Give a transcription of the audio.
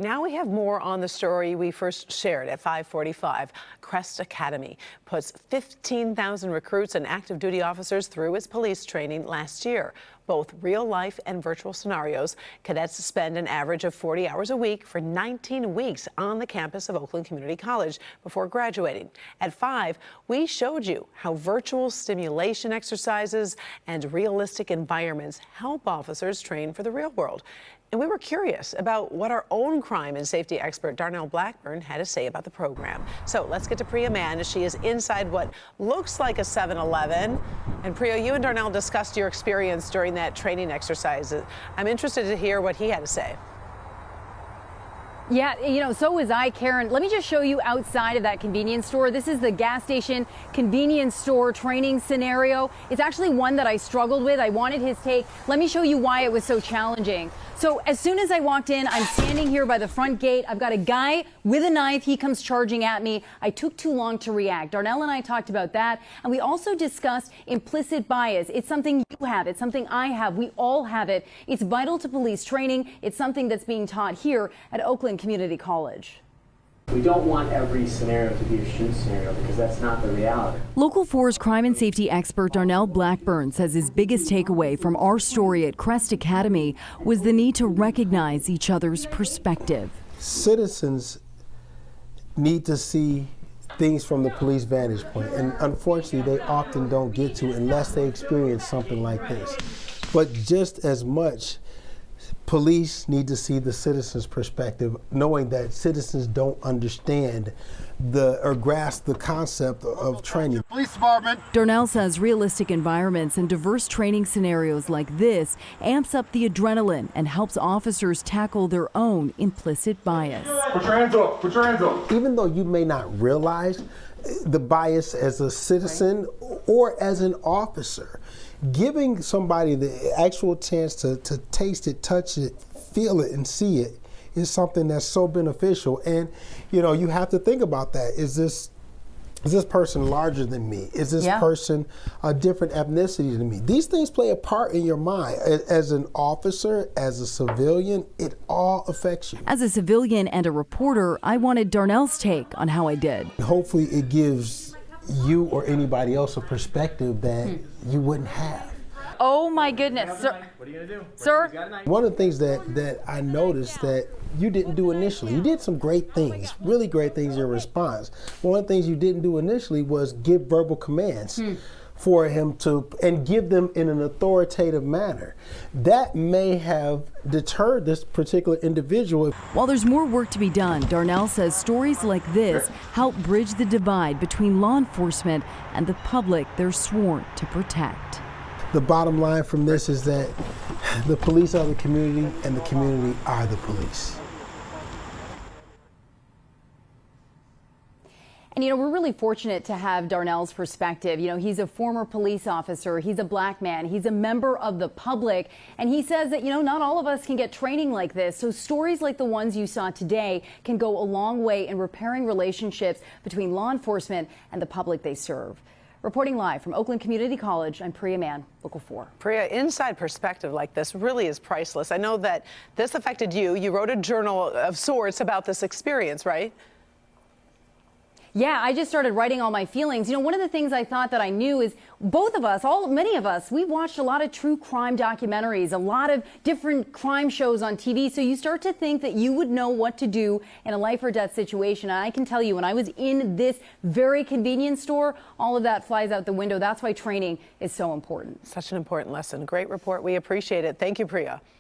Now we have more on the story we first shared at 5:45. CREST Academy puts 15,000 recruits and active duty officers through its police training last year. Both real life and virtual scenarios. Cadets spend an average of 40 hours a week for 19 weeks on the campus of Oakland Community College before graduating. At 5, we showed you how virtual stimulation exercises and realistic environments help officers train for the real world. And we were curious about what our own crime and safety expert Darnell Blackburn had to say about the program. So let's get to Priya Mann as she is inside what looks like a 7-Eleven. And Priya, you and Darnell discussed your experience during that training exercise. I'm interested to hear what he had to say. Yeah, so was I, Karen. Let me just show you outside of that convenience store. This is the gas station convenience store training scenario. It's actually one that I struggled with. I wanted his take. Let me show you why it was so challenging. So as soon as I walked in, I'm standing here by the front gate. I've got a guy with a knife. He comes charging at me. I took too long to react. Darnell and I talked about that. And we also discussed implicit bias. It's something you have. It's something I have. We all have it. It's vital to police training. It's something that's being taught here at Oakland Community College. We don't want every scenario to be a shoot scenario because that's not the reality. Local 4's crime and safety expert Darnell Blackburn says his biggest takeaway from our story at CREST Academy was the need to recognize each other's perspective. Citizens need to see things from the police vantage point, and unfortunately they often don't get to unless they experience something like this. But just as much, police need to see the citizens' perspective, knowing that citizens don't understand or grasp the concept of training. Police department. Darnell says realistic environments and diverse training scenarios like this amps up the adrenaline and helps officers tackle their own implicit bias. Put your hands up. Put your hands up. Even though you may not realize the bias as a citizen or as an officer, giving somebody the actual chance to taste it, touch it, feel it, and see it is something that's so beneficial. And you have to think about that. Is this person larger than me? Is this person a different ethnicity than me? These things play a part in your mind. As an officer, as a civilian, it all affects you. As a civilian and a reporter, I wanted Darnell's take on how I did. Hopefully it gives you or anybody else a perspective that you wouldn't have. Oh my goodness, sir. What are you gonna do? Sir? One of the things that I noticed that you didn't do initially, you did some great things, really great things in your response. One of the things you didn't do initially was give verbal commands for him and give them in an authoritative manner. That may have deterred this particular individual. While there's more work to be done, Darnell says stories like this help bridge the divide between law enforcement and the public they're sworn to protect. The bottom line from this is that the police are the community and the community are the police. And we're really fortunate to have Darnell's perspective. He's a former police officer, he's a black man, he's a member of the public, and he says that, not all of us can get training like this. So stories like the ones you saw today can go a long way in repairing relationships between law enforcement and the public they serve. Reporting live from Oakland Community College, I'm Priya Mann, Local 4. Priya, inside perspective like this really is priceless. I know that this affected you. You wrote a journal of sorts about this experience, right? Yeah, I just started writing all my feelings. One of the things I thought that I knew is both of us, many of us, we've watched a lot of true crime documentaries, a lot of different crime shows on TV. So you start to think that you would know what to do in a life or death situation. And I can tell you, when I was in this very convenience store, all of that flies out the window. That's why training is so important. Such an important lesson. Great report. We appreciate it. Thank you, Priya.